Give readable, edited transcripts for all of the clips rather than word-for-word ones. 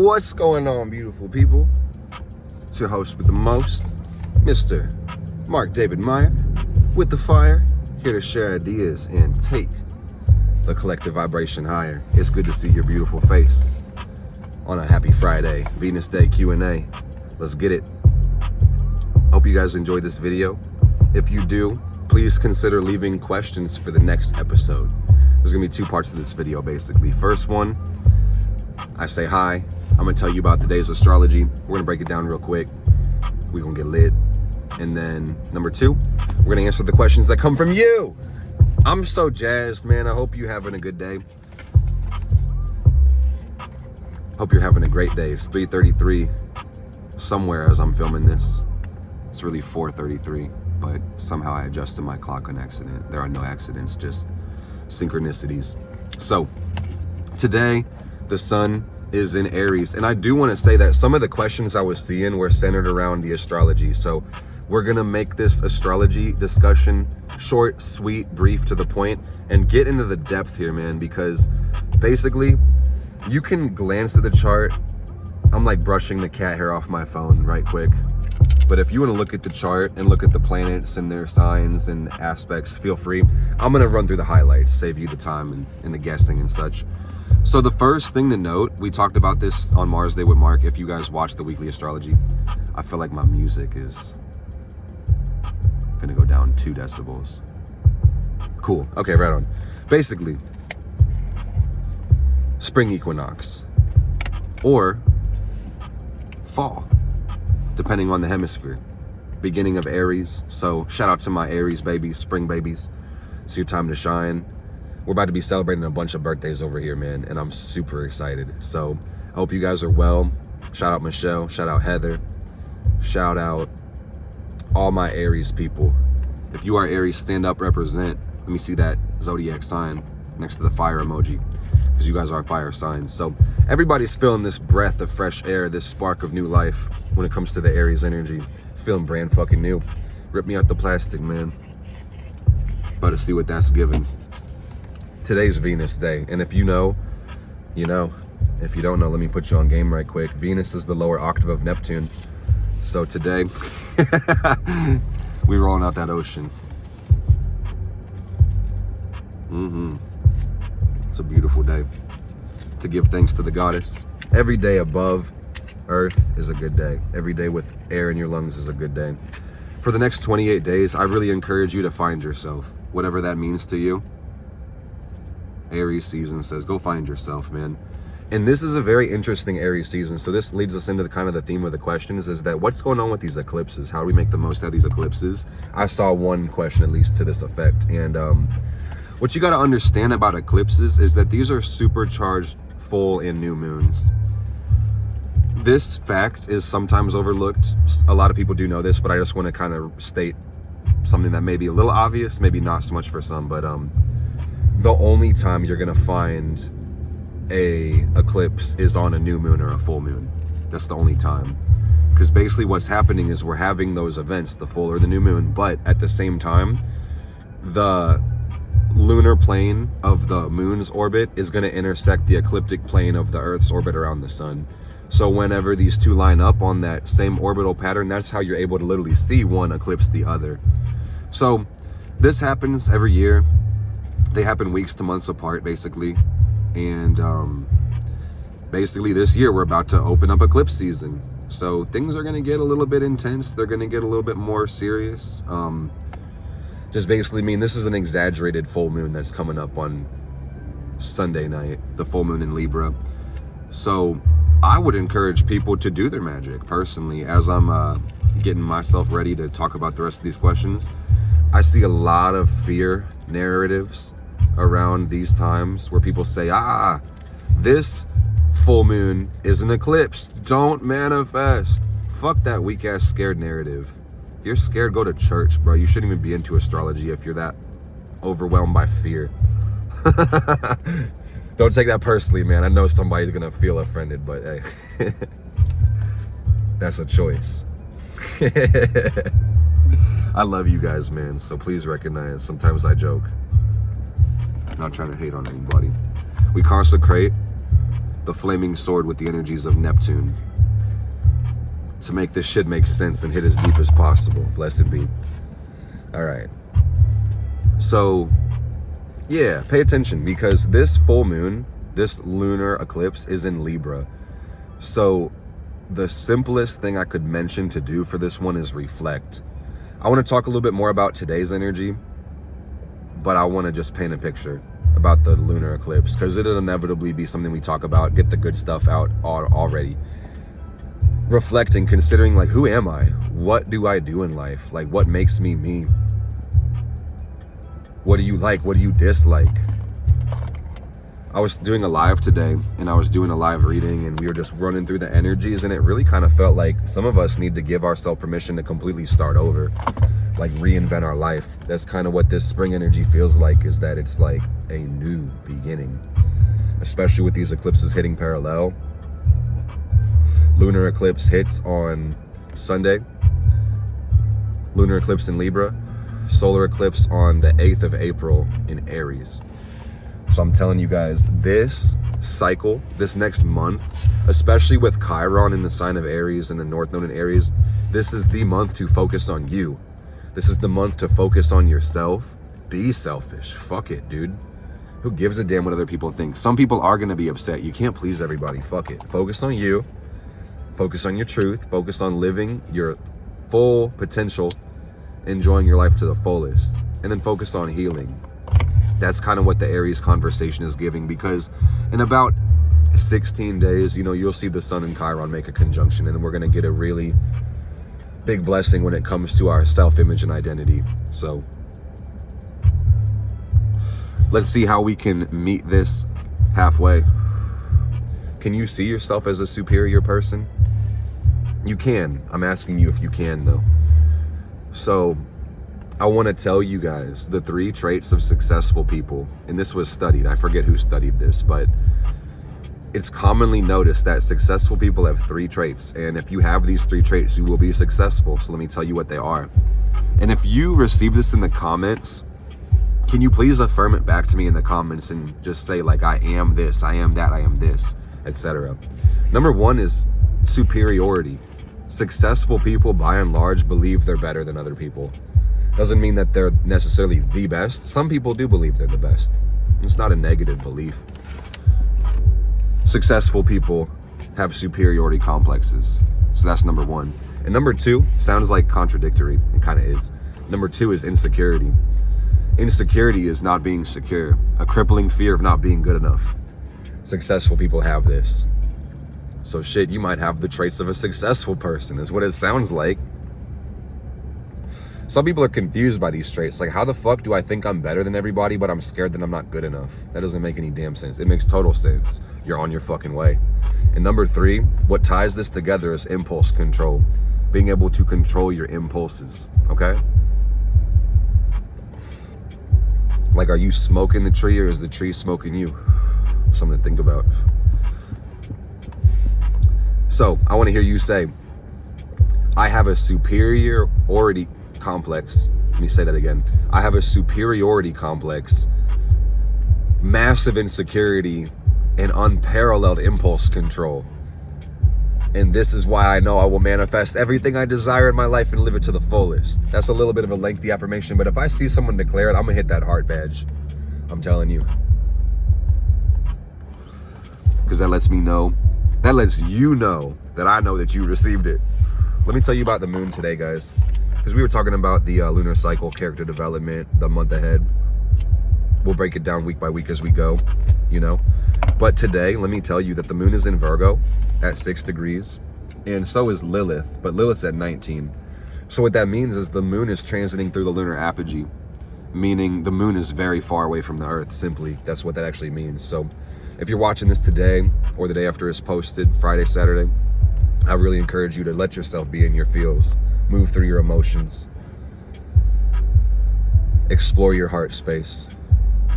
What's going on, beautiful people? It's your host with the most, Mr. Mark David Meyer, with the fire, here to share ideas and take the collective vibration higher. It's good to see your beautiful face on a happy Friday, Venus Day Q&A. Let's get it. Hope you guys enjoyed this video. If you do, please consider leaving questions for the next episode. There's gonna be two parts to this video, basically. First one, I say hi. I'm gonna tell you about today's astrology. We're gonna break it down real quick. We're gonna get lit. And then number two, we're gonna answer the questions that come from you. I'm so jazzed, man. I hope you're having a good day. Hope you're having a great day. It's 3:33 somewhere as I'm filming this. It's really 4:33, but somehow I adjusted my clock on accident. There are no accidents, just synchronicities. So today, the sun is in Aries, and I do want to say that some of the questions I was seeing were centered around the astrology. So we're gonna make this astrology discussion short, sweet, brief, to the point, and get into the depth here, man, because basically you can glance at the chart. I'm like brushing the cat hair off my phone right quick, but if you want to look at the chart and look at the planets and their signs and aspects, feel free. I'm gonna run through the highlights, save you the time and the guessing and such. So the first thing to note, we talked about this on Mars Day with Mark. If you guys watch the weekly astrology, I feel like my music is gonna go down 2 decibels. Cool, okay, right on. Basically, spring equinox or fall, depending on the hemisphere. Beginning of Aries, so shout out to my Aries babies, spring babies. It's your time to shine. We're about to be celebrating a bunch of birthdays over here, man, and I'm super excited. So I hope you guys are well. Shout out Michelle, shout out Heather, shout out all my Aries people. If you are Aries, stand up, represent. Let me see that zodiac sign next to the fire emoji, because you guys are fire signs. So everybody's feeling this breath of fresh air, this spark of new life when it comes to the Aries energy. Feeling brand fucking new. Rip me out the plastic, man. About to see what that's giving. Today's Venus Day, and if you know, you know. If you don't know, let me put you on game right quick. Venus is the lower octave of Neptune. So today, we rolling out that ocean. It's a beautiful day to give thanks to the goddess. Every day above Earth is a good day. Every day with air in your lungs is a good day. For the next 28 days, I really encourage you to find yourself, whatever that means to you. Aries season says, go find yourself, man. And this is a very interesting Aries season. So this leads us into the kind of the theme of the questions, is that what's going on with these eclipses? How do we make the most out of these eclipses? I saw one question at least to this effect. And what you got to understand about eclipses is that these are supercharged full and new moons. This fact is sometimes overlooked. A lot of people do know this, but I just want to kind of state something that may be a little obvious, maybe not so much for some, but the only time you're gonna find a eclipse is on a new moon or a full moon. That's the only time, because basically what's happening is we're having those events, the full or the new moon, but at the same time the lunar plane of the moon's orbit is going to intersect the ecliptic plane of the Earth's orbit around the sun. So whenever these two line up on that same orbital pattern, that's how you're able to literally see one eclipse the other. So this happens every year. They happen weeks to months apart, basically. And basically this year we're about to open up eclipse season. So things are going to get a little bit intense. They're going to get a little bit more serious. Just basically mean this is an exaggerated full moon that's coming up on Sunday night, the full moon in Libra. So I would encourage people to do their magic. Personally, as I'm getting myself ready to talk about the rest of these questions, I see a lot of fear narratives around these times where people say, this full moon is an eclipse, don't manifest. Fuck that weak ass scared narrative. If you're scared, go to church, bro. You shouldn't even be into astrology if you're that overwhelmed by fear. Don't take that personally, man. I know somebody's gonna feel offended, but hey, that's a choice. I love you guys, man, so please recognize sometimes I joke. Not trying to hate on anybody. We consecrate the flaming sword with the energies of Neptune to make this shit make sense and hit as deep as possible. Blessed be. All right. So, yeah, pay attention, because this full moon, this lunar eclipse, is in Libra. So the simplest thing I could mention to do for this one is reflect. I want to talk a little bit more about today's energy, but I want to just paint a picture about the lunar eclipse, because it'll inevitably be something we talk about, get the good stuff out already. Reflecting, considering, like, who am I? What do I do in life? Like, what makes me me? What do you like? What do you dislike? I was doing a live today, and I was doing a live reading, and we were just running through the energies, and it really kind of felt like some of us need to give ourselves permission to completely start over, like reinvent our life. That's kind of what this spring energy feels like, is that it's like a new beginning, especially with these eclipses hitting parallel. Lunar eclipse hits on Sunday, lunar eclipse in Libra, solar eclipse on the 8th of April in Aries. So I'm telling you guys, this cycle, this next month, especially with Chiron in the sign of Aries and the North Node in Aries, this is the month to focus on you. This is the month to focus on yourself. Be selfish. Fuck it, dude. Who gives a damn what other people think? Some people are going to be upset. You can't please everybody. Fuck it. Focus on you. Focus on your truth. Focus on living your full potential, enjoying your life to the fullest, and then focus on healing. That's kind of what the Aries conversation is giving, because in about 16 days, you'll see the Sun and Chiron make a conjunction, and then we're going to get a really big blessing when it comes to our self-image and identity. So let's see how we can meet this halfway. Can you see yourself as a superior person? You can. I'm asking you if you can, though. So I want to tell you guys the 3 traits of successful people, and this was studied. I forget who studied this, but it's commonly noticed that successful people have 3 traits, and if you have these 3 traits, you will be successful. So let me tell you what they are. And if you receive this in the comments, can you please affirm it back to me in the comments and just say, like, I am this, I am that, I am this, etc. Number 1 is superiority. Successful people, by and large, believe they're better than other people. Doesn't mean that they're necessarily the best. Some people do believe they're the best. It's not a negative belief. Successful people have superiority complexes. So that's number 1. And number 2 sounds like contradictory. It kind of is. Number 2 is insecurity. Insecurity is not being secure, a crippling fear of not being good enough. Successful people have this. So shit, you might have the traits of a successful person, is what it sounds like. Some people are confused by these traits. Like, how the fuck do I think I'm better than everybody, but I'm scared that I'm not good enough? That doesn't make any damn sense. It makes total sense. You're on your fucking way. And number 3, what ties this together is impulse control. Being able to control your impulses, okay? Like, are you smoking the tree, or is the tree smoking you? Something to think about. So, I want to hear you say, I have a superiority complex. Let me say that again. I have a superiority complex, massive insecurity, and unparalleled impulse control. And this is why I know I will manifest everything I desire in my life and live it to the fullest. That's a little bit of a lengthy affirmation, but if I see someone declare it, I'm gonna hit that heart badge. I'm telling you. Because that lets me know, that lets you know that I know that you received it. Let me tell you about the moon today, guys. Because we were talking about the lunar cycle, character development, the month ahead. We'll break it down week by week as we go, But today, let me tell you that the moon is in Virgo at 6 degrees, and so is Lilith, but Lilith's at 19. So what that means is the moon is transiting through the lunar apogee, meaning the moon is very far away from the earth, simply. That's what that actually means. So if you're watching this today or the day after it's posted, Friday, Saturday, I really encourage you to let yourself be in your feels, move through your emotions, explore your heart space,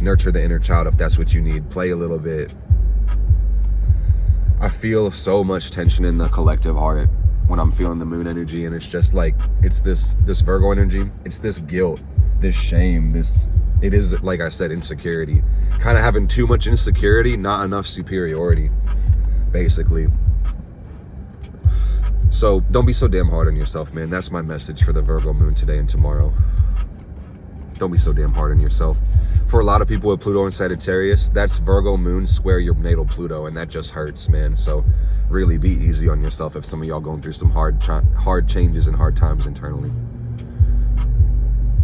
nurture the inner child if that's what you need, play a little bit. I feel so much tension in the collective heart when I'm feeling the moon energy, and it's just like, it's this Virgo energy, it's this guilt, this shame, it is, like I said, insecurity. Kind of having too much insecurity, not enough superiority. basically. So don't be so damn hard on yourself, man. That's my message for the Virgo moon today and tomorrow. Don't be so damn hard on yourself. For a lot of people with Pluto and Sagittarius, that's Virgo moon square your natal Pluto, and that just hurts, man. So really be easy on yourself if some of y'all going through some hard changes and hard times internally.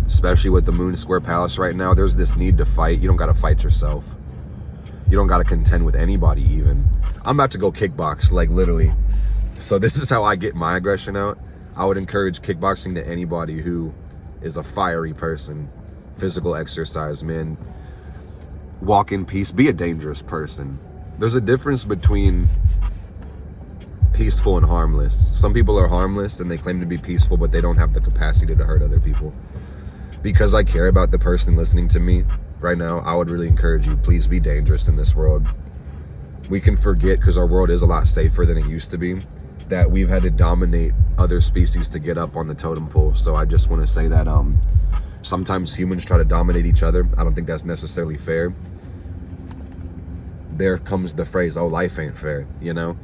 Especially with the moon square Pallas right now, there's this need to fight. You don't got to fight yourself. You don't got to contend with anybody even. I'm about to go kickbox, like literally. So this is how I get my aggression out. I would encourage kickboxing to anybody who is a fiery person. Physical exercise, man. Walk in peace. Be a dangerous person. There's a difference between peaceful and harmless. Some people are harmless and they claim to be peaceful, but they don't have the capacity to hurt other people. Because I care about the person listening to me right now, I would really encourage you, please be dangerous in this world. We can forget, because our world is a lot safer than it used to be, that we've had to dominate other species to get up on the totem pole. So I just want to say that sometimes humans try to dominate each other. I don't think that's necessarily fair. There comes the phrase, oh, life ain't fair, you know?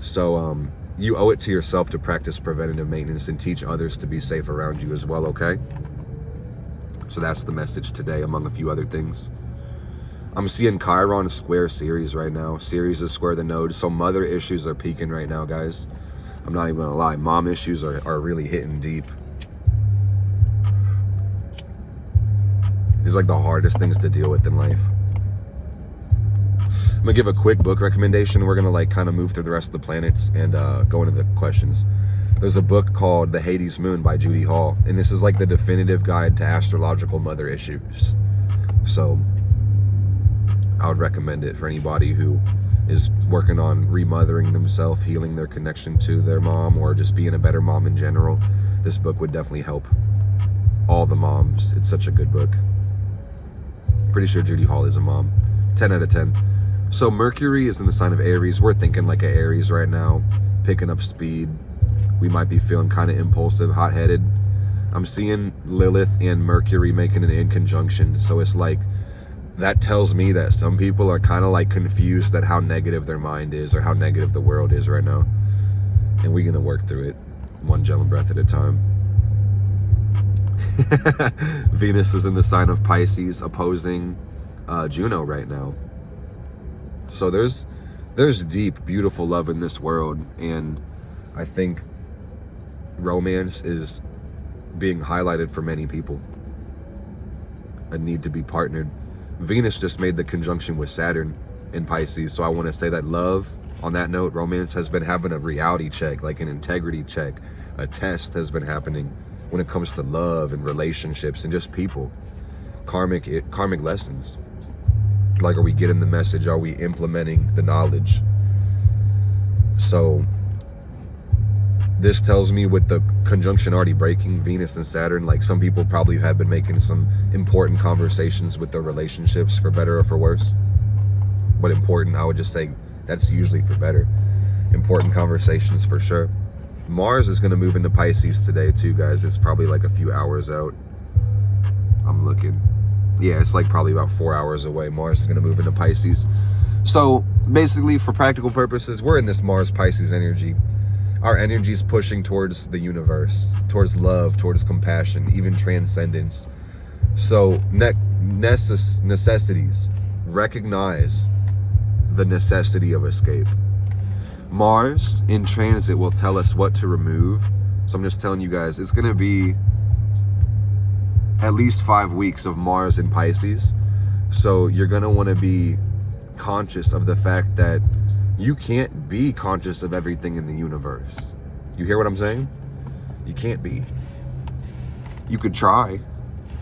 So you owe it to yourself to practice preventative maintenance and teach others to be safe around you as well, okay? So that's the message today, among a few other things. I'm seeing Chiron square Ceres right now. Ceres is square the node, so mother issues are peaking right now, guys. I'm not even gonna lie, mom issues are really hitting deep. These are like the hardest things to deal with in life. I'm gonna give a quick book recommendation. We're gonna like kind of move through the rest of the planets and go into the questions. There's a book called The Hades Moon by Judy Hall, and this is like the definitive guide to astrological mother issues. So I would recommend it for anybody who is working on remothering themselves, healing their connection to their mom, or just being a better mom in general. This book would definitely help all the moms. It's such a good book. Pretty sure Judy Hall is a mom. 10 out of 10. So Mercury is in the sign of Aries. We're thinking like an Aries right now, picking up speed. We might be feeling kind of impulsive, hot-headed. I'm seeing Lilith and Mercury making an in conjunction. So it's like, that tells me that some people are kind of like confused at how negative their mind is or how negative the world is right now. And we're going to work through it one gentle breath at a time. Venus is in the sign of Pisces, opposing Juno right now. So there's deep, beautiful love in this world, and I think romance is being highlighted for many people. A need to be partnered. Venus just made the conjunction with Saturn in Pisces, so I want to say that love, on that note, romance has been having a reality check, like an integrity check. A test has been happening when it comes to love and relationships and just people. Karmic lessons. Like, are we getting the message? Are we implementing the knowledge? So this tells me, with the conjunction already breaking, Venus and Saturn, like some people probably have been making some important conversations with their relationships, for better or for worse. But important, I would just say that's usually for better. Important conversations for sure. Mars is going to move into Pisces today too, guys. It's probably like a few hours out. I'm looking. Yeah, it's like probably about 4 hours away. Mars is going to move into Pisces. So basically, for practical purposes, we're in this Mars-Pisces energy. Our energy is pushing towards the universe, towards love, towards compassion, even transcendence. So necessities. Recognize the necessity of escape. Mars in transit will tell us what to remove. So I'm just telling you guys, it's going to be at least 5 weeks of Mars in Pisces. So you're going to want to be conscious of the fact that you can't be conscious of everything in the universe. You hear what I'm saying? You can't be. You could try.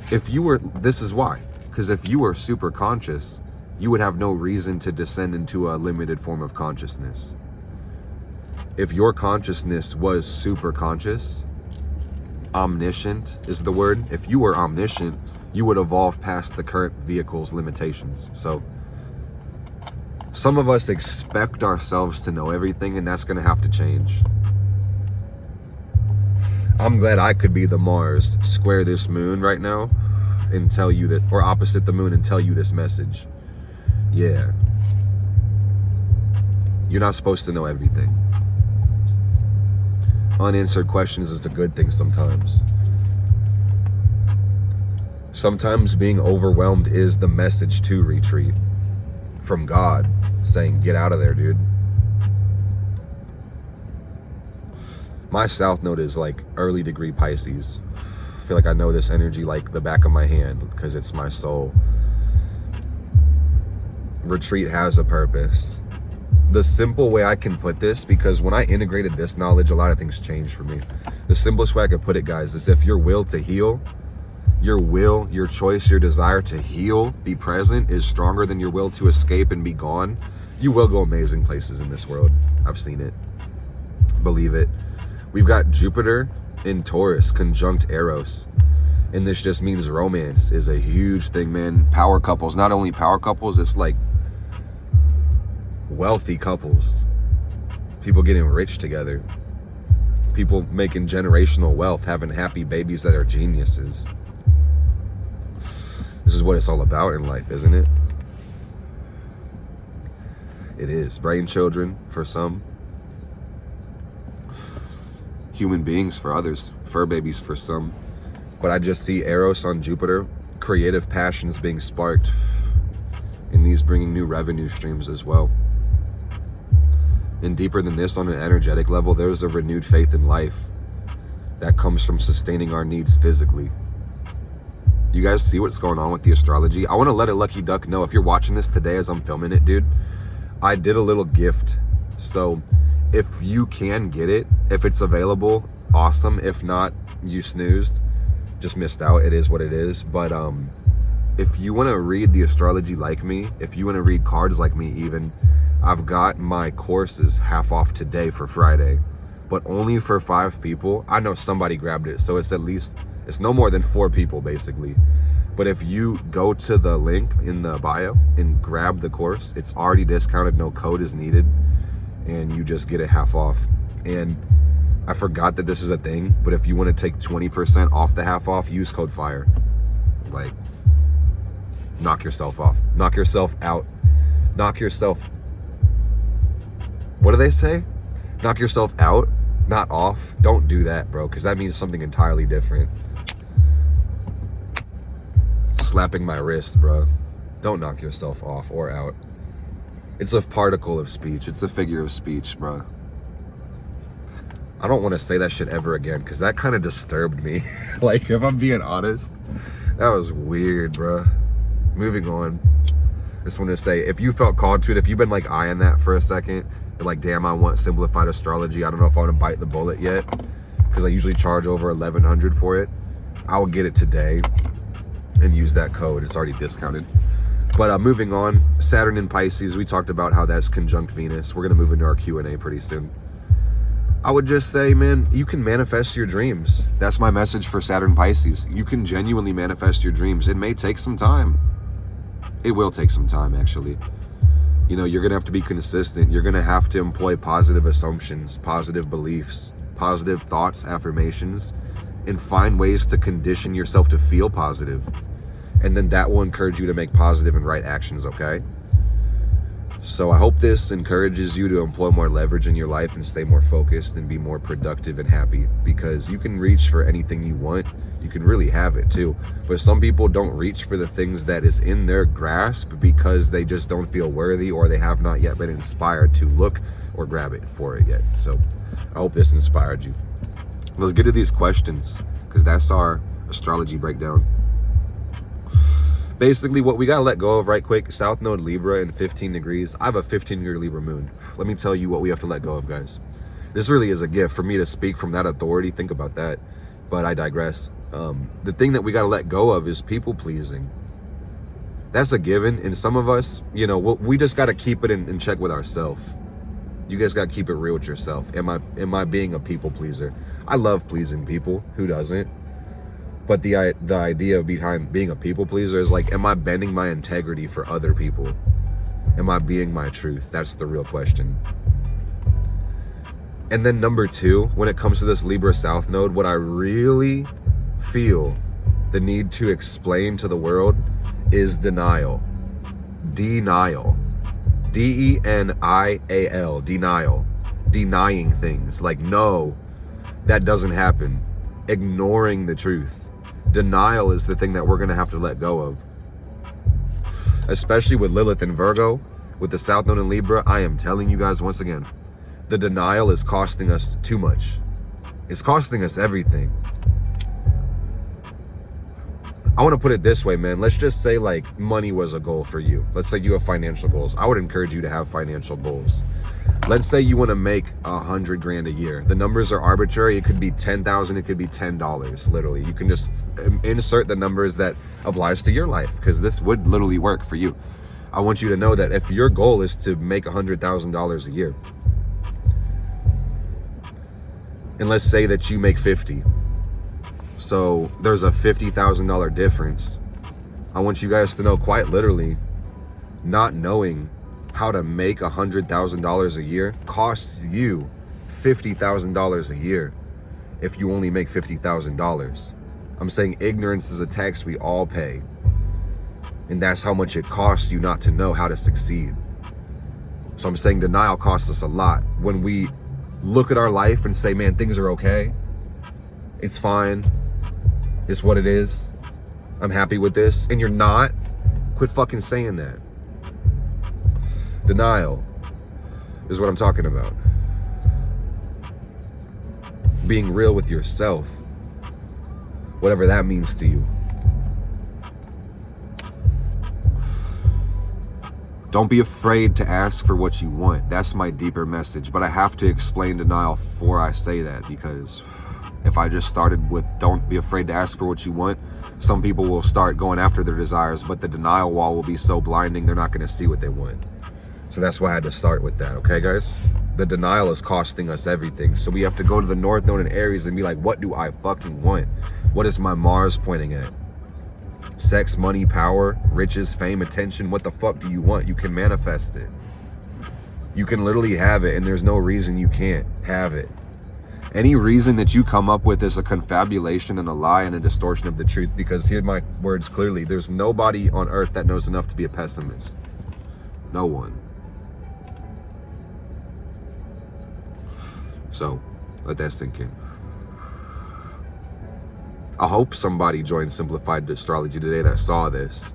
This is why. Because if you were super conscious, you would have no reason to descend into a limited form of consciousness. If your consciousness was super conscious, omniscient is the word. If you were omniscient, you would evolve past the current vehicle's limitations. So some of us expect ourselves to know everything, and that's going to have to change. I'm glad I could be the Mars square this moon right now and tell you that, or opposite the moon and tell you this message. Yeah. You're not supposed to know everything. Unanswered questions is a good thing sometimes. Sometimes being overwhelmed is the message to retreat from God, saying, get out of there, dude. My South Node is like early degree Pisces. I feel like I know this energy like the back of my hand because it's my soul. Retreat has a purpose. The simple way I can put this, because when I integrated this knowledge, a lot of things changed for me. The simplest way I could put it, guys, is if your will to heal, your choice, your desire to heal, be present, is stronger than your will to escape and be gone, you will go amazing places in this world. I've seen it. Believe it. We've got Jupiter in Taurus conjunct Eros. And this just means romance is a huge thing, man. Power couples, not only power couples, it's like wealthy couples. People getting rich together. People making generational wealth, having happy babies that are geniuses. This is what it's all about in life, isn't it? It is. Brain children for some. Human beings for others. Fur babies for some. But I just see Eros on Jupiter, creative passions being sparked, and these bringing new revenue streams as well. And deeper than this, on an energetic level, there's a renewed faith in life that comes from sustaining our needs physically. You guys see what's going on with the astrology? I want to let a lucky duck know, if you're watching this today as I'm filming it, dude, I did a little gift. So if you can get it, if it's available, awesome. If not, you snoozed. Just missed out. It is what it is. But if you want to read the astrology like me, if you want to read cards like me even, I've got my courses half off today for Friday, but only for 5 people. I know somebody grabbed it, so it's no more than 4 people basically. But if you go to the link in the bio and grab the course, it's already discounted, no code is needed, and you just get it half off. And I forgot that this is a thing, but if you want to take 20% off the half off, use code FIRE. Like, knock yourself off, knock yourself out, knock yourself, what do they say? Knock yourself out, not off. Don't do that, bro, because that means something entirely different. Slapping my wrist, bro. Don't knock yourself off or out. It's a particle of speech. It's a figure of speech, bro. I don't want to say that shit ever again, because that kind of disturbed me. Like, if I'm being honest, that was weird, bro. Moving on. Just want to say, if you felt called to it, if you've been like eyeing that for a second, you're like, damn, I want simplified astrology, I don't know if I want to bite the bullet yet, because I usually charge over $1,100 for it. I will get it today and use that code. It's already discounted. But moving on, Saturn in Pisces, we talked about how that's conjunct Venus. We're going to move into our Q&A pretty soon. I would just say, man, you can manifest your dreams. That's my message for Saturn Pisces. You can genuinely manifest your dreams. It may take some time. It will take some time, actually. You know, you're going to have to be consistent. You're going to have to employ positive assumptions, positive beliefs, positive thoughts, affirmations, and find ways to condition yourself to feel positive. And then that will encourage you to make positive and right actions, okay? So I hope this encourages you to employ more leverage in your life and stay more focused and be more productive and happy, because you can reach for anything you want. You can really have it too. But some people don't reach for the things that is in their grasp because they just don't feel worthy, or they have not yet been inspired to look or grab it for it yet. So I hope this inspired you. Let's get to these questions, because that's our astrology breakdown. Basically, what we gotta let go of right quick, South Node Libra in 15 degrees. I have a 15-year Libra moon. Let me tell you what we have to let go of, guys. This really is a gift for me to speak from that authority. Think about that. But I digress. The thing that we gotta let go of is people pleasing. That's a given. And some of us, you know, we just gotta keep it in check with ourselves. You guys gotta keep it real with yourself. Am I being a people pleaser? I love pleasing people. Who doesn't? But the idea behind being a people pleaser is like, am I bending my integrity for other people? Am I being my truth? That's the real question. And then number 2, when it comes to this Libra South Node, what I really feel the need to explain to the world is denial. Denial. D-E-N-I-A-L, denial. Denying things. Like, no, that doesn't happen. Ignoring the truth. Denial is the thing that we're going to have to let go of. Especially with Lilith and Virgo, with the South Node in Libra, I am telling you guys once again, the denial is costing us too much. It's costing us everything. I want to put it this way, man. Let's just say like money was a goal for you. Let's say you have financial goals. I would encourage you to have financial goals. Let's say you want to make $100 grand a year. The numbers are arbitrary. It could be 10,000. It could be $10. Literally, you can just insert the numbers that applies to your life, because this would literally work for you. I want you to know that if your goal is to make $100,000 a year, and let's say that you make 50, so there's a $50,000 difference. I want you guys to know, quite literally, not knowing how to make $100,000 a year costs you $50,000 a year if you only make $50,000. I'm saying ignorance is a tax we all pay. And that's how much it costs you not to know how to succeed. So I'm saying denial costs us a lot. When we look at our life and say, man, things are okay. It's fine. It's what it is. I'm happy with this. And you're not. Quit fucking saying that. Denial is what I'm talking about. Being real with yourself, whatever that means to you. Don't be afraid to ask for what you want. That's my deeper message. But I have to explain denial before I say that, because if I just started with don't be afraid to ask for what you want, some people will start going after their desires, but the denial wall will be so blinding they're not going to see what they want. So that's why I had to start with that, okay, guys? The denial is costing us everything. So we have to go to the North Node in Aries and be like, what do I fucking want? What is my Mars pointing at? Sex, money, power, riches, fame, attention. What the fuck do you want? You can manifest it. You can literally have it, and there's no reason you can't have it. Any reason that you come up with is a confabulation and a lie and a distortion of the truth, because hear my words clearly. There's nobody on earth that knows enough to be a pessimist. No one. So, let that sink in. I hope somebody joined Simplified Astrology today that saw this,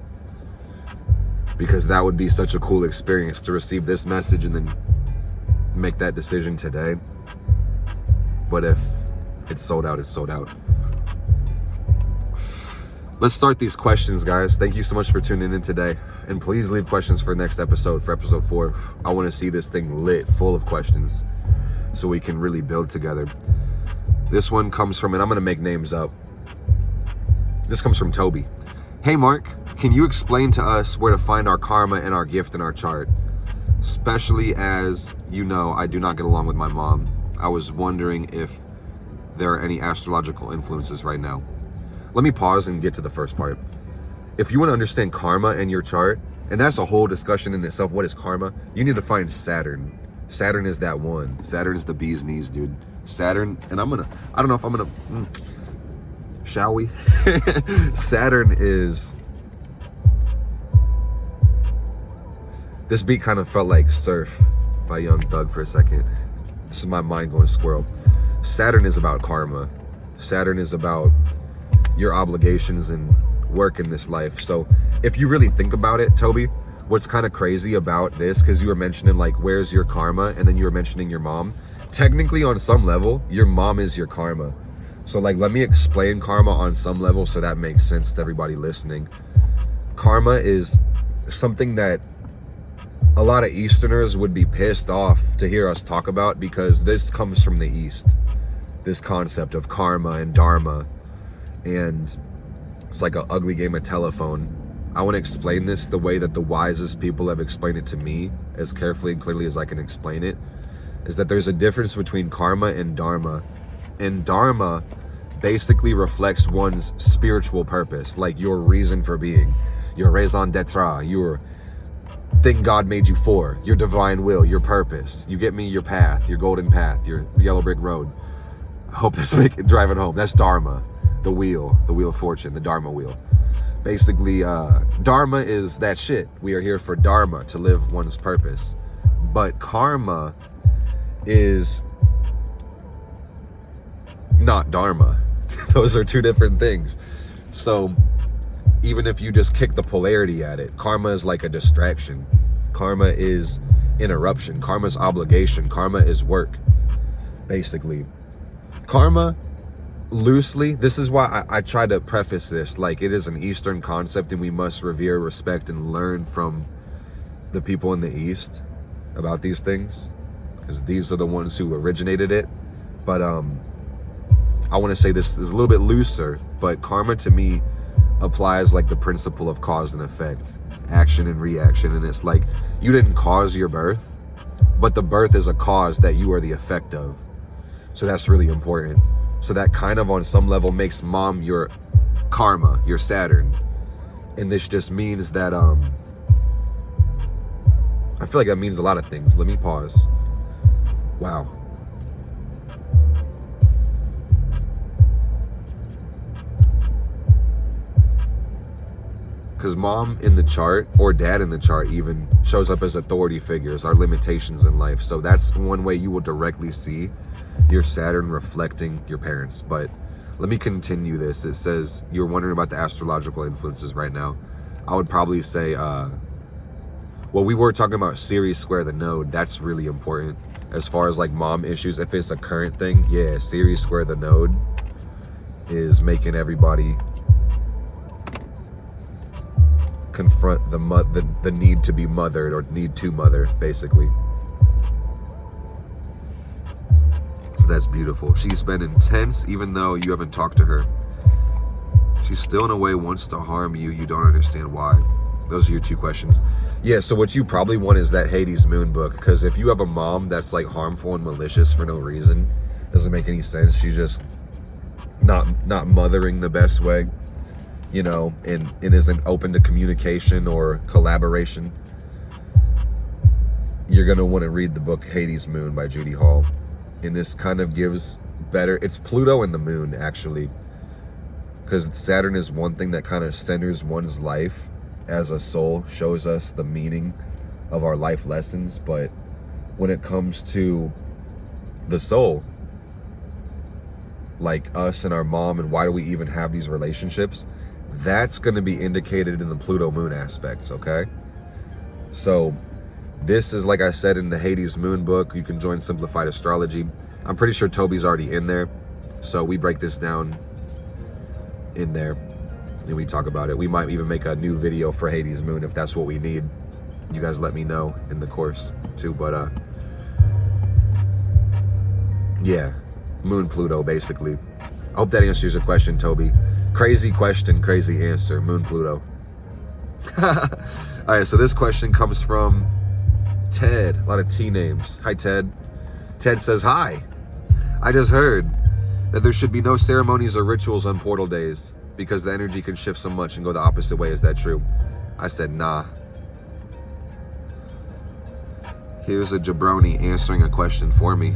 because that would be such a cool experience to receive this message and then make that decision today. But if it's sold out, it's sold out. Let's start these questions, guys. Thank you so much for tuning in today. And please leave questions for next episode, for episode 4. I want to see this thing lit, full of questions, so we can really build together. This one comes from, and I'm going to make names up. This comes from Toby. Hey, Mark, can you explain to us where to find our karma and our gift in our chart? Especially as you know, I do not get along with my mom. I was wondering if there are any astrological influences right now. Let me pause and get to the first part. If you want to understand karma in your chart, and that's a whole discussion in itself, what is karma? You need to find Saturn. Saturn is that one. Saturn is the bee's knees, dude. Saturn, and I don't know if I'm gonna, shall we? Saturn is, this beat kind of felt like Surf by Young Thug for a second. This is my mind going squirrel. Saturn is about karma. Saturn is about your obligations and work in this life. So if you really think about it, Toby, what's kind of crazy about this, because you were mentioning like, where's your karma? And then you were mentioning your mom. Technically, on some level, your mom is your karma. So like, let me explain karma on some level so that makes sense to everybody listening. Karma is something that a lot of Easterners would be pissed off to hear us talk about, because this comes from the East. This concept of karma and dharma. And it's like an ugly game of telephone. I want to explain this the way that the wisest people have explained it to me, as carefully and clearly as I can explain it, is that there's a difference between karma and dharma. And dharma basically reflects one's spiritual purpose, like your reason for being, your raison d'etre, your thing God made you for, your divine will, your purpose. You get me? Your path, your golden path, your yellow brick road. I hope that's driving home. That's dharma, the wheel of fortune, the dharma wheel. Basically, dharma is that shit. We are here for dharma, to live one's purpose. But karma is not dharma. Those are two different things. So even if you just kick the polarity at it, karma is like a distraction. Karma is interruption. Karma is obligation. Karma is work, basically. Karma, loosely, this is why I try to preface this like it is an Eastern concept, and we must revere, respect, and learn from the people in the East about these things, because these are the ones who originated it. But I want to say this is a little bit looser, but karma to me applies like the principle of cause and effect, action and reaction. And it's like, you didn't cause your birth, but the birth is a cause that you are the effect of. So that's really important. So that kind of on some level makes mom your karma, your Saturn. And this just means that I feel like that means a lot of things. Let me pause. Wow. Because mom in the chart, or dad in the chart even, shows up as authority figures, our limitations in life. So that's one way you will directly see your Saturn reflecting your parents. But let me continue this. It says, you're wondering about the astrological influences right now. I would probably say, well, we were talking about Ceres square the node. That's really important. As far as like mom issues, if it's a current thing, yeah, Ceres square the node is making everybody confront the need to be mothered, or need to mother, basically. So that's beautiful. She's been intense even though you haven't talked to her. She still in a way wants to harm you. You don't understand why. Those are your two questions. Yeah, so what you probably want is that Hades moon book, because if you have a mom that's like harmful and malicious for no reason, doesn't make any sense. She's just not mothering the best way, you know, and isn't open to communication or collaboration, you're going to want to read the book Hades Moon by Judy Hall. And this kind of gives better, it's Pluto and the moon actually, because Saturn is one thing that kind of centers one's life as a soul, shows us the meaning of our life lessons. But when it comes to the soul, like us and our mom, and why do we even have these relationships, that's going to be indicated in the Pluto moon aspects, okay? So this is, like I said, in the Hades moon book. You can join Simplified Astrology. I'm pretty sure Toby's already in there, so we break this down in there and we talk about it. We might even make a new video for Hades moon if that's what we need. You guys let me know in the course too. But yeah, moon Pluto, basically. I hope that answers your question, Toby. Crazy question, crazy answer. Moon Pluto. All right, so this question comes from Ted. A lot of T names. Hi, Ted. Ted says, hi. I just heard that there should be no ceremonies or rituals on portal days because the energy can shift so much and go the opposite way. Is that true? I said, nah. Here's a jabroni answering a question for me.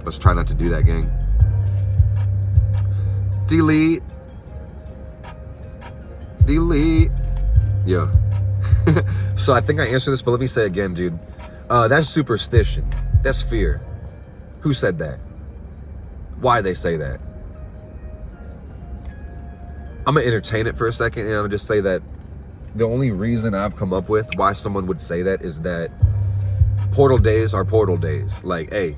Let's try not to do that, gang. Delete. Yeah. So I think I answered this, but let me say again, dude. That's superstition. That's fear. Who said that? Why they say that? I'm gonna entertain it for a second, and I'm gonna just say that the only reason I've come up with why someone would say that is that portal days are portal days. Like, hey,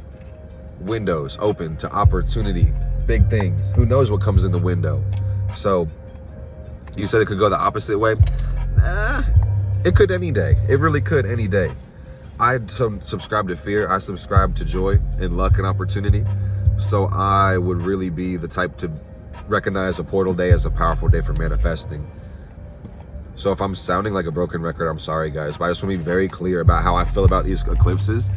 windows open to opportunity, big things. Who knows what comes in the window? So you said it could go the opposite way. Nah, it could any day. It really could any day. I subscribe to fear. I subscribe to joy and luck and opportunity. So I would really be the type to recognize a portal day as a powerful day for manifesting. So if I'm sounding like a broken record, I'm sorry, guys, but I just want to be very clear about how I feel about these eclipses.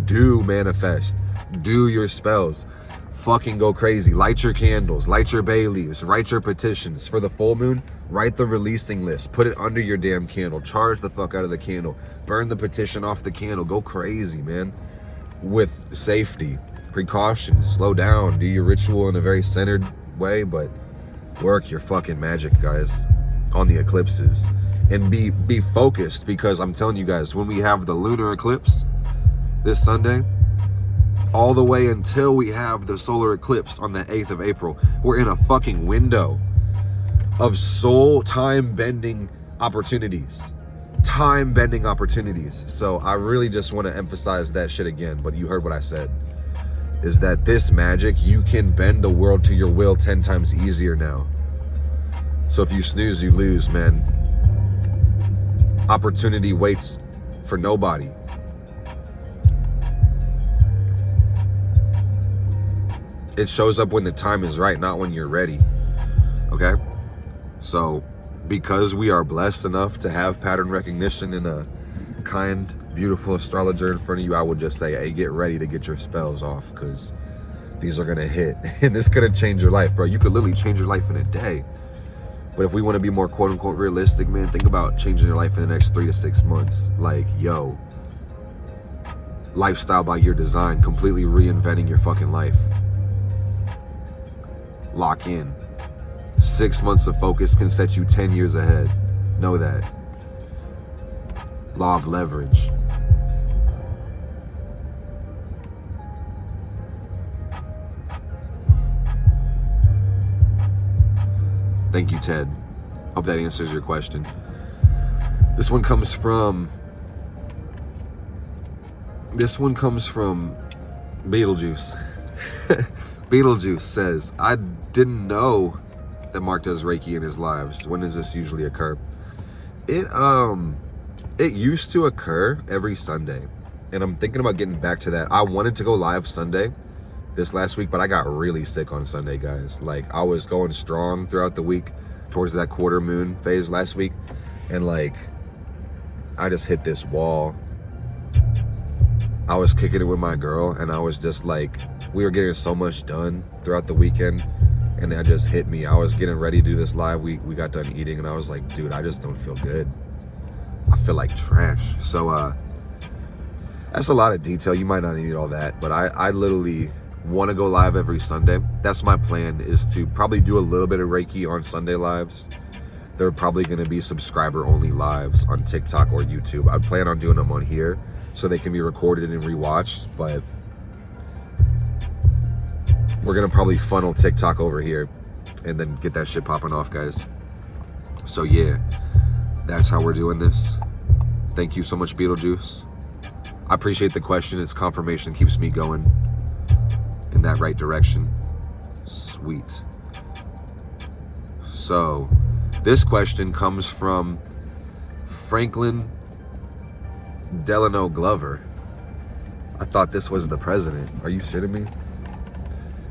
Do manifest. Do your spells. Fucking go crazy. Light your candles. Light your bay leaves. Write your petitions. For the full moon, write the releasing list. Put it under your damn candle. Charge the fuck out of the candle. Burn the petition off the candle. Go crazy, man. With safety. precautions, slow down, do your ritual in a very centered way, but work your fucking magic, guys, on the eclipses. And be focused, because I'm telling you guys, when we have the lunar eclipse this Sunday, all the way until we have the solar eclipse on the 8th of April, we're in a fucking window of soul time-bending opportunities. Time-bending opportunities. So I really just want to emphasize that shit again, but you heard what I said, is that this magic, you can bend the world to your will 10 times easier now. So if you snooze, you lose, man. Opportunity waits for nobody. It shows up when the time is right, not when you're ready. Okay? So, because we are blessed enough to have pattern recognition and a kind, beautiful astrologer in front of you, I would just say, hey, get ready to get your spells off, because these are gonna hit. And this could change your life, bro. You could literally change your life in a day. But if we want to be more quote-unquote realistic, man, think about changing your life in the next 3 to 6 months. Like, yo, lifestyle by your design, completely reinventing your fucking life. Lock in. 6 months of focus can set you 10 years ahead. Know that. Law of leverage. Thank you, Ted. Hope that answers your question. This one comes from Beetlejuice. Beetlejuice says, I didn't know that Mark does Reiki in his lives. When does this usually occur? It used to occur every Sunday, and I'm thinking about getting back to that. I wanted to go live Sunday this last week, but I got really sick on Sunday, guys. Like, I was going strong throughout the week towards that quarter moon phase last week, and like, I just hit this wall. I was kicking it with my girl, and I was just like, we were getting so much done throughout the weekend, and that just hit me. I was getting ready to do this live. We got done eating, and I was like, dude, I just don't feel good. I feel like trash. So that's a lot of detail. You might not need all that, but I literally want to go live every Sunday. That's my plan, is to probably do a little bit of Reiki on Sunday lives. There are probably going to be subscriber only lives on TikTok or YouTube. I plan on doing them on here so they can be recorded and rewatched, but we're going to probably funnel TikTok over here and then get that shit popping off, guys. So yeah, that's how we're doing this. Thank you so much, Beetlejuice. I appreciate the question. It's confirmation, keeps me going in that right direction. Sweet. So this question comes from Franklin Delano Glover. I thought this was the president. Are you shitting me?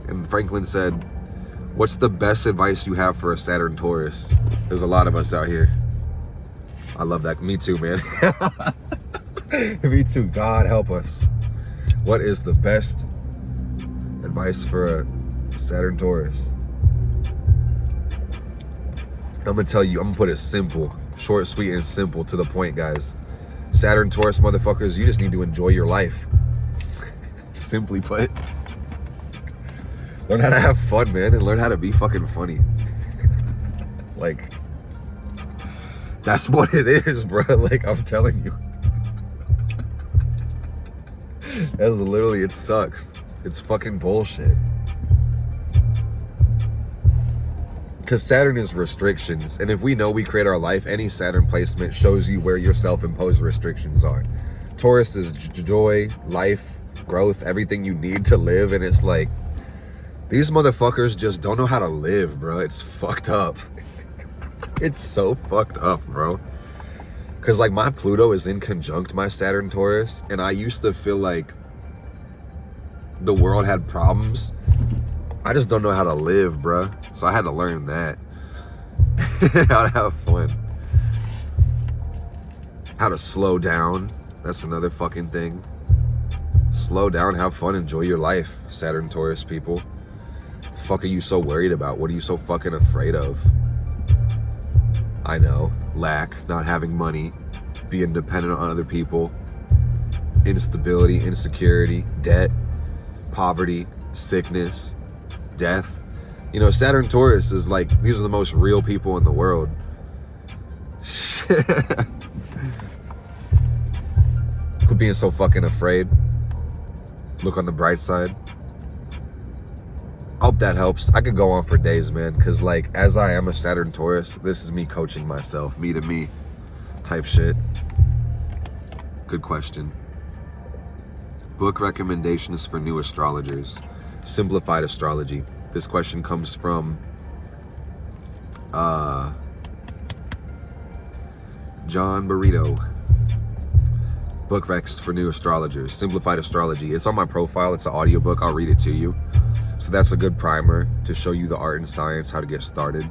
And Franklin said, what's the best advice you have for a Saturn Taurus? There's a lot of us out here. I love that. Me too, man. Me too. God help us. What is the best advice for a Saturn Taurus? I'm gonna tell you, I'm gonna put it simple, short, sweet, and simple, to the point, guys. Saturn Taurus motherfuckers, you just need to enjoy your life. Simply put. Learn how to have fun, man, and learn how to be fucking funny. Like, that's what it is, bro. Like, I'm telling you. That's literally, it sucks. It's fucking bullshit. Because Saturn is restrictions, and if we know we create our life, any Saturn placement shows you where your self-imposed restrictions are. Taurus is joy, life, growth, everything you need to live, and it's like, these motherfuckers just don't know how to live, bro. It's fucked up. It's so fucked up, bro. Because like, my Pluto is in conjunct my Saturn Taurus, and I used to feel like the world had problems. I just don't know how to live, bruh. So I had to learn that. How to have fun. How to slow down. That's another fucking thing. Slow down, have fun, enjoy your life, Saturn Taurus people. The fuck are you so worried about? What are you so fucking afraid of? I know. Lack, not having money, being dependent on other people, instability, insecurity, debt. poverty, sickness, death. You know, Saturn Taurus is like, these are the most real people in the world. Quit being so fucking afraid. Look on the bright side. Hope that helps. I could go on for days, man, because like, as I am a Saturn Taurus, this is me coaching myself, me to me type shit. Good question. Book recommendations for new astrologers. Simplified Astrology. This question comes from John Burrito. Book recs for new astrologers. Simplified Astrology. It's on my profile. It's an audiobook. I'll read it to you. So that's a good primer to show you the art and science, how to get started.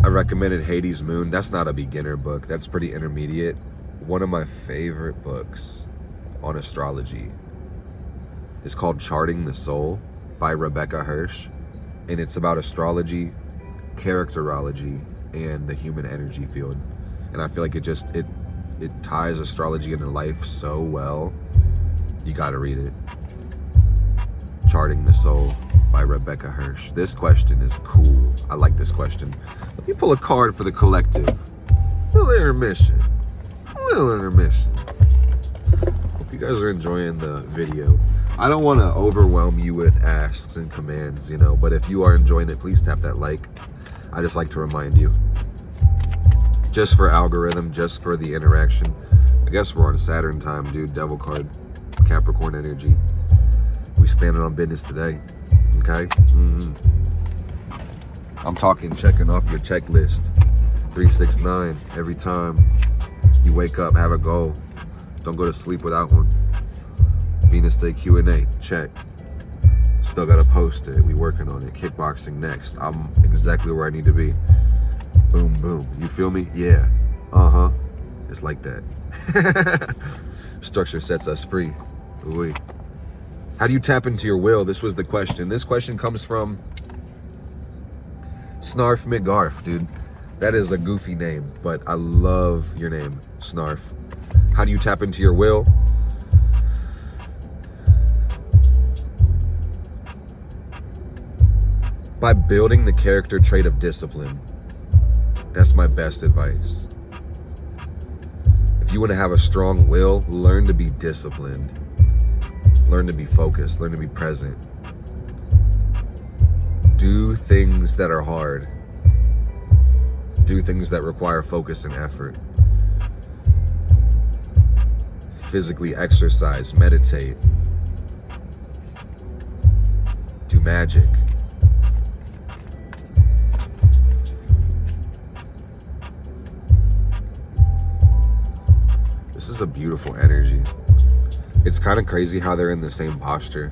I recommended Hades Moon. That's not a beginner book. That's pretty intermediate. One of my favorite books on astrology is called Charting the Soul by Rebecca Hirsch. And it's about astrology, characterology, and the human energy field. And I feel like it ties astrology into life so well. You gotta read it. Charting the Soul by Rebecca Hirsch. This question is cool. I like this question. Let me pull a card for the collective. Little intermission. Hope you guys are enjoying the video. I don't want to overwhelm you with asks and commands, you know, but if you are enjoying it, please tap that like. I just like to remind you. Just for algorithm, just for the interaction. I guess we're on Saturn time, dude. Devil card. Capricorn energy. We standing on business today, okay? I'm talking checking off your checklist. 369 every time you wake up, have a goal. Don't go to sleep without one. Venus Day Q&A, check. Still gotta post it. We working on it. Kickboxing next. I'm exactly where I need to be. Boom, boom. You feel me? Yeah. It's like that. Structure sets us free. Ooh-wee. How do you tap into your will? This was the question. This question comes from Snarf McGarf, dude. That is a goofy name, but I love your name, Snarf. How do you tap into your will? By building the character trait of discipline. That's my best advice. If you want to have a strong will, learn to be disciplined. Learn to be focused, learn to be present. Do things that are hard. Do things that require focus and effort. Physically exercise, meditate. Do magic. This is a beautiful energy. It's kind of crazy how they're in the same posture.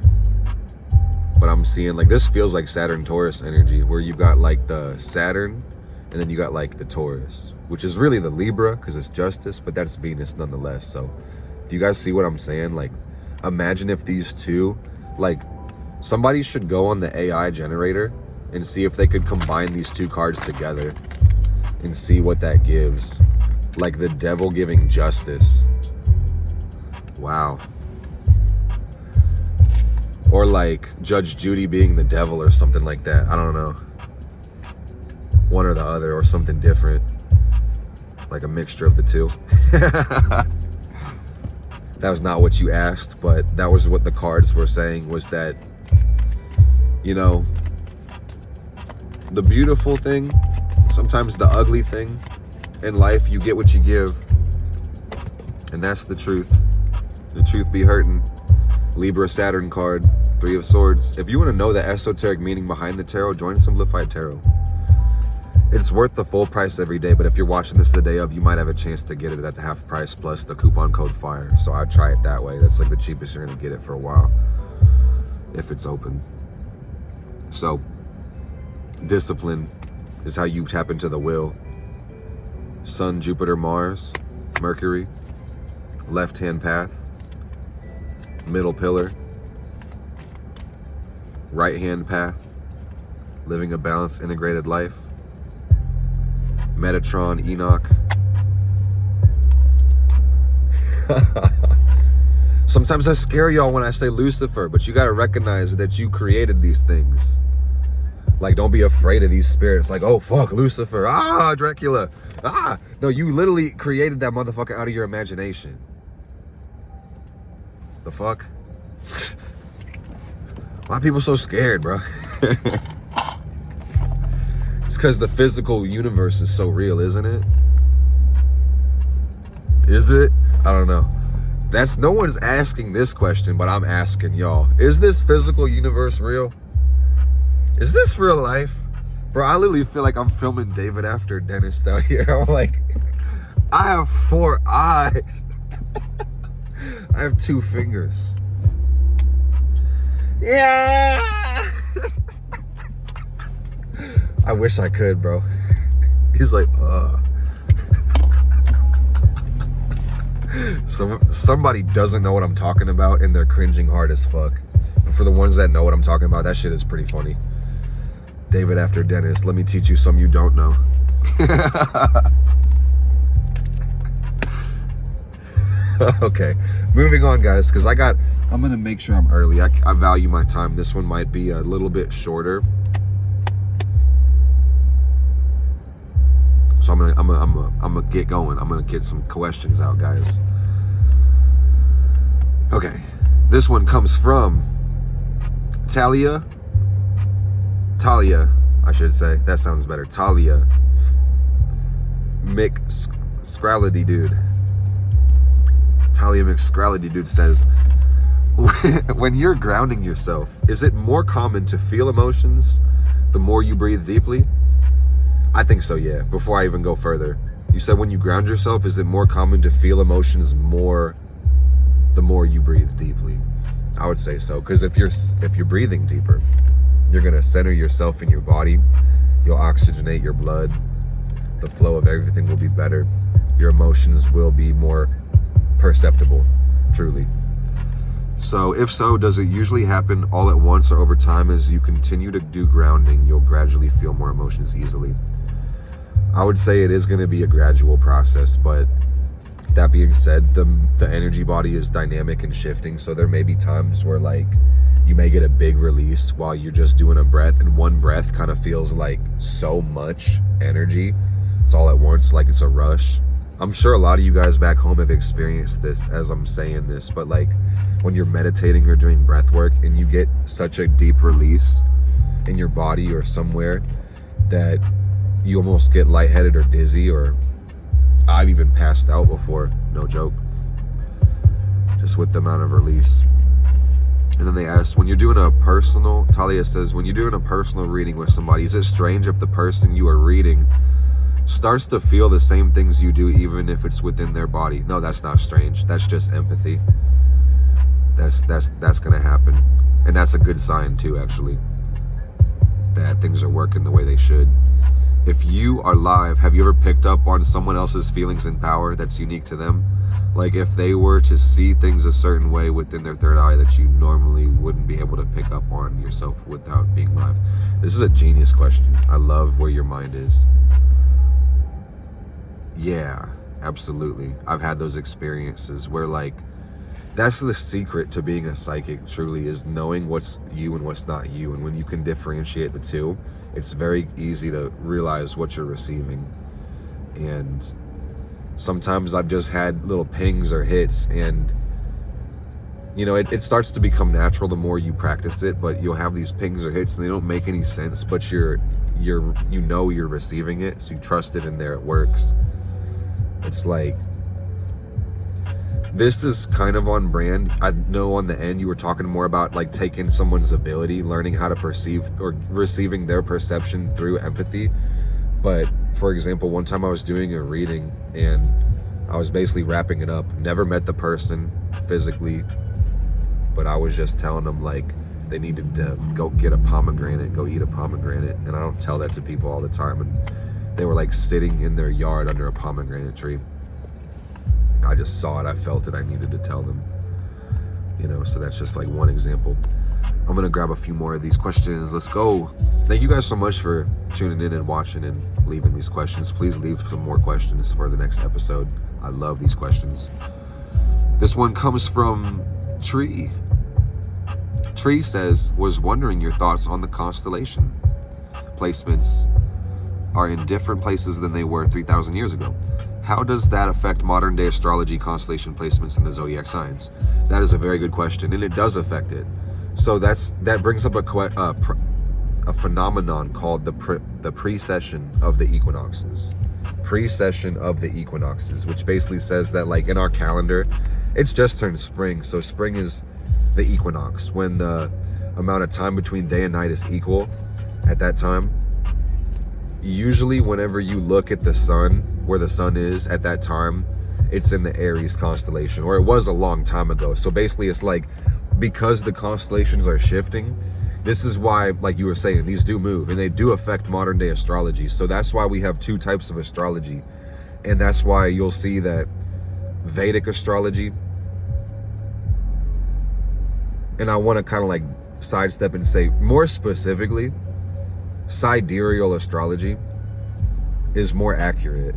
But I'm seeing, like, this feels like Saturn Taurus energy, where you've got like the Saturn and then you got like the Taurus, which is really the Libra because it's justice, but that's Venus nonetheless. So do you guys see what I'm saying? Like, imagine if these two, like, somebody should go on the AI generator and see if they could combine these two cards together and see what that gives. Like the devil giving justice. Wow. Or like Judge Judy being the devil or something like that. I don't know. One or the other, or something different. Like a mixture of the two. That was not what you asked, but that was what the cards were saying, was that, you know, the beautiful thing, sometimes the ugly thing in life, you get what you give. And that's the truth. The truth be hurting. Libra Saturn card, 3 of Swords. If you want to know the esoteric meaning behind the tarot, join Simplified Tarot. It's worth the full price every day, but if you're watching this the day of, you might have a chance to get it at the half price plus the coupon code FIRE. So I'd try it that way. That's like the cheapest you're going to get it for a while, if it's open. So discipline is how you tap into the will. Sun, Jupiter, Mars, Mercury, left-hand path, middle pillar, right-hand path, living a balanced, integrated life, Metatron, Enoch. Sometimes I scare y'all when I say Lucifer, but you got to recognize that you created these things. Like, don't be afraid of these spirits. Like, oh, fuck, Lucifer. Ah, Dracula. Ah. No, you literally created that motherfucker out of your imagination. The fuck? Why are people so scared, bro? It's because the physical universe is so real, isn't it? Is it? I don't know. No one's asking this question, but I'm asking y'all. Is this physical universe real? Is this real life? Bro, I literally feel like I'm filming David After Dentist out here. I'm like, I have 4 eyes. I have 2 fingers. Yeah. I wish I could, bro. He's like, somebody doesn't know what I'm talking about and they're cringing hard as fuck. But for the ones that know what I'm talking about, that shit is pretty funny. David After Dentist, let me teach you some you don't know. Okay, moving on, guys, because I'm gonna make sure I'm early. I value my time. This one might be a little bit shorter, so I'm gonna get going. I'm gonna get some questions out, guys. Okay, this one comes from Talia, I should say. That sounds better. Talia McScrality Dude. Talia McScrality Dude says, when you're grounding yourself, is it more common to feel emotions the more you breathe deeply? I think so, yeah. Before I even go further, you said when you ground yourself, is it more common to feel emotions the more you breathe deeply? I would say so, because if you're breathing deeper, you're gonna center yourself in your body. You'll oxygenate your blood. The flow of everything will be better. Your emotions will be more perceptible, truly. So if so, does it usually happen all at once or over time? As you continue to do grounding, you'll gradually feel more emotions easily? I would say it is going to be a gradual process, but that being said, the energy body is dynamic and shifting, so there may be times where like you may get a big release while you're just doing a breath, and one breath kind of feels like so much energy. It's all at once, like it's a rush. I'm sure a lot of you guys back home have experienced this as I'm saying this, but like when you're meditating or doing breath work and you get such a deep release in your body or somewhere that you almost get lightheaded or dizzy, or I've even passed out before, no joke, just with the amount of release. And then they asked, when you're doing a personal, Talia says, when you're doing a personal reading with somebody, is it strange if the person you are reading starts to feel the same things you do, even if it's within their body? No, that's not strange. That's just empathy. That's gonna happen, and that's a good sign too, actually, that things are working the way they should. If you are live, have you ever picked up on someone else's feelings and power that's unique to them? Like if they were to see things a certain way within their third eye that you normally wouldn't be able to pick up on yourself without being live? This is a genius question. I love where your mind is. Yeah, absolutely. I've had those experiences where like, that's the secret to being a psychic, truly, is knowing what's you and what's not you. And when you can differentiate the two, it's very easy to realize what you're receiving. And sometimes I've just had little pings or hits, and you know, it starts to become natural the more you practice it, but you'll have these pings or hits and they don't make any sense, but you know you're receiving it, so you trust it, and there it works. It's like, this is kind of on brand. I know on the end you were talking more about like taking someone's ability, learning how to perceive or receiving their perception through empathy. But for example, one time I was doing a reading and I was basically wrapping it up. Never met the person physically, but I was just telling them like they needed to go get a pomegranate, go eat a pomegranate. And I don't tell that to people all the time. And they were like sitting in their yard under a pomegranate tree. I just saw it, I felt it, I needed to tell them, you know. So that's just like one example. I'm gonna grab a few more of these questions. Let's go. Thank you guys so much for tuning in and watching and leaving these questions. Please leave some more questions for the next episode. I love these questions. This one comes from Tree says, was wondering your thoughts on the constellation placements are in different places than they were 3,000 years ago. How does that affect modern day astrology constellation placements in the zodiac signs? That is a very good question, and it does affect it. So that brings up a phenomenon called the precession of the equinoxes. Precession of the equinoxes, which basically says that, like, in our calendar, it's just turned spring. So spring is the equinox, when the amount of time between day and night is equal at that time. Usually whenever you look at the sun, where the sun is at that time, it's in the Aries constellation, or it was a long time ago. So basically it's like, because the constellations are shifting, this is why, like you were saying, these do move, and they do affect modern day astrology. So that's why we have two types of astrology. And that's why you'll see that Vedic astrology, and I want to kind of like sidestep and say more specifically, sidereal astrology is more accurate.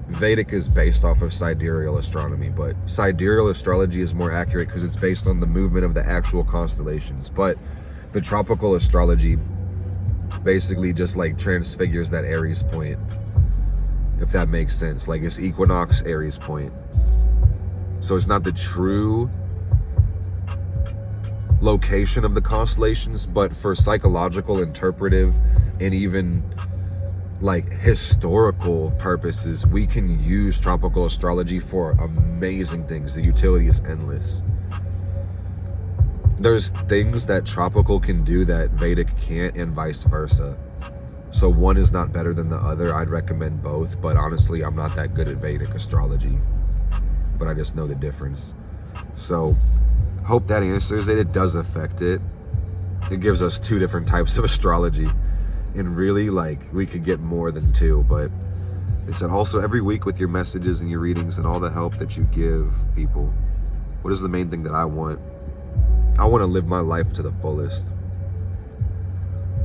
Vedic is based off of sidereal astronomy, but sidereal astrology is more accurate because it's based on the movement of the actual constellations. But the tropical astrology basically just like transfigures that Aries point, if that makes sense. Like, it's equinox, Aries point. So it's not the true location of the constellations, but for psychological, interpretive, and even like historical purposes, we can use tropical astrology for amazing things. The utility is endless. There's things that tropical can do that Vedic can't, and vice versa. So one is not better than the other. I'd recommend both, but honestly, I'm not that good at Vedic astrology, but I just know the difference. So hope that answers it. It does affect it. It gives us two different types of astrology. And really, like, we could get more than two, but it said also every week with your messages and your readings and all the help that you give people, what is the main thing that I want? I want to live my life to the fullest.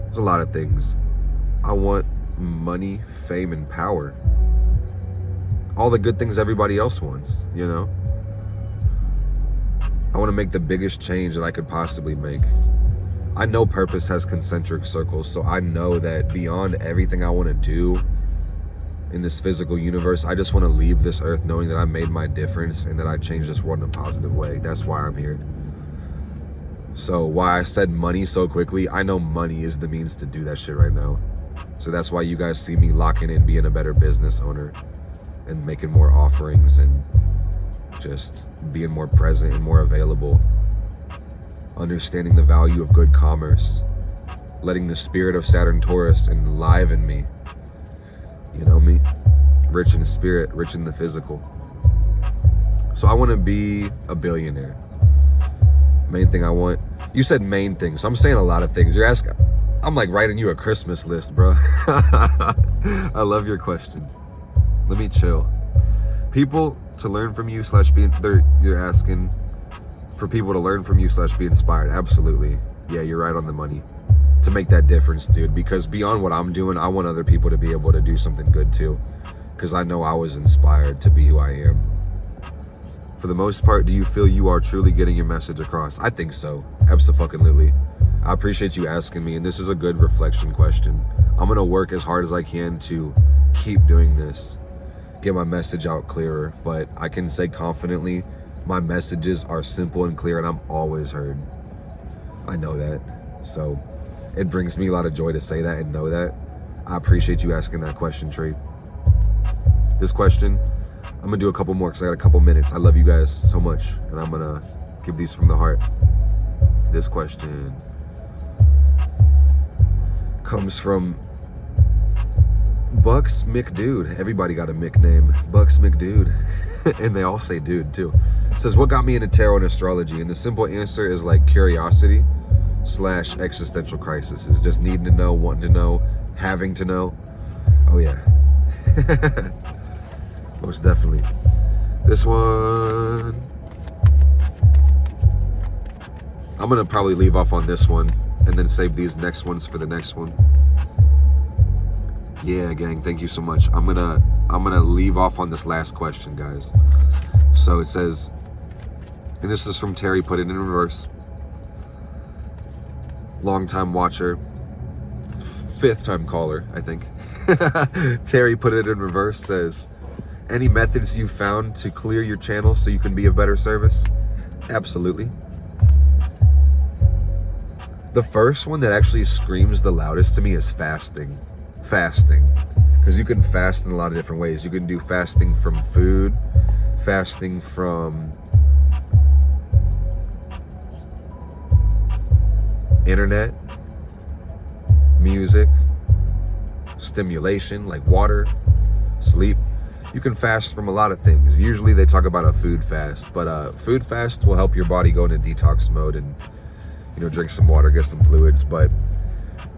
There's a lot of things. I want money, fame, and power. All the good things everybody else wants, you know? I want to make the biggest change that I could possibly make. I know purpose has concentric circles, so I know that beyond everything I want to do in this physical universe, I just want to leave this earth knowing that I made my difference and that I changed this world in a positive way. That's why I'm here. So why I said money so quickly, I know money is the means to do that shit right now. So that's why you guys see me locking in, being a better business owner and making more offerings and just being more present and more available. Understanding the value of good commerce, letting the spirit of Saturn Taurus enliven me, you know me, rich in spirit, rich in the physical. So I want to be a billionaire. Main thing I want. You said main thing, so I'm saying a lot of things. You're asking, I'm like writing you a Christmas list, bro. I love your question. Let me chill. People to learn from you / be, you're asking for people to learn from you / be inspired. Absolutely. Yeah, you're right on the money. To make that difference, dude. Because beyond what I'm doing, I want other people to be able to do something good too. Because I know I was inspired to be who I am. For the most part, do you feel you are truly getting your message across? I think so. Absolutely. I appreciate you asking me, and this is a good reflection question. I'm going to work as hard as I can to keep doing this, get my message out clearer, but I can say confidently, my messages are simple and clear, and I'm always heard. I know that. So it brings me a lot of joy to say that and know that. I appreciate you asking that question, Trey. This question, I'm gonna do a couple more because I got a couple minutes. I love you guys so much, and I'm gonna give these from the heart. This question comes from Bucks McDude. Everybody got a Mick name. Bucks McDude. And they all say dude too. It says, what got me into tarot and astrology? And the simple answer is like curiosity / existential crisis. Is just needing to know, wanting to know, having to know. Oh yeah. Most definitely. This one, I'm gonna probably leave off on this one and then save these next ones for the next one. Yeah, gang, thank you so much. I'm gonna leave off on this last question, guys. So it says, And this is from Terry, put it in reverse. Long-time watcher, 5th time caller, I think. Terry, put it in reverse, says, any methods you found to clear your channel so you can be of better service? Absolutely. The first one that actually screams the loudest to me is fasting. Fasting. Because you can fast in a lot of different ways. You can do fasting from food, fasting from internet, music, stimulation like water, sleep. You can fast from a lot of things. Usually they talk about a food fast, but a food fast will help your body go into detox mode and, you know, drink some water, get some fluids. But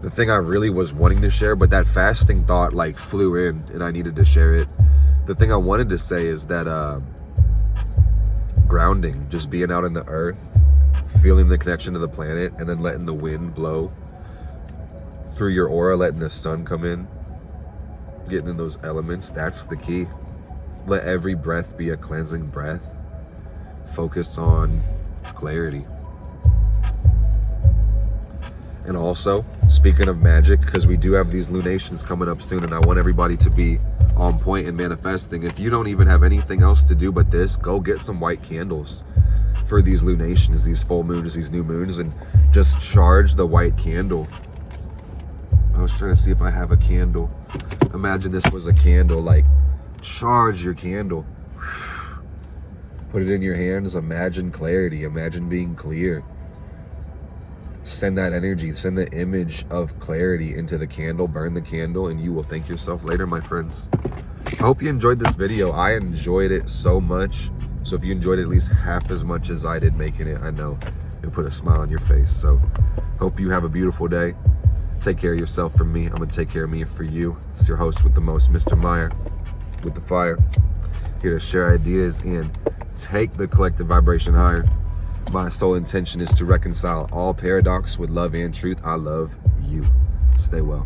the thing I really was wanting to share, but that fasting thought like flew in and I needed to share it. The thing I wanted to say is that grounding, just being out in the earth, feeling the connection to the planet, and then letting the wind blow through your aura, letting the sun come in, getting in those elements, that's the key. Let every breath be a cleansing breath. Focus on clarity. And also, speaking of magic, because we do have these lunations coming up soon and I want everybody to be on point in manifesting. If you don't even have anything else to do but this, go get some white candles for these lunations, these full moons, these new moons, and just charge the white candle. I was trying to see if I have a candle. Imagine this was a candle, like charge your candle. Put it in your hands, imagine clarity, imagine being clear. Send that energy, send the image of clarity into the candle, burn the candle, and you will thank yourself later, my friends. I hope you enjoyed this video. I enjoyed it so much. So if you enjoyed it at least half as much as I did making it, I know it'll put a smile on your face. So hope you have a beautiful day. Take care of yourself from me. I'm gonna take care of me for you. It's your host with the most, Mr. Meyer, with the fire. Here to share ideas and take the collective vibration higher. My sole intention is to reconcile all paradox with love and truth. I love you. Stay well.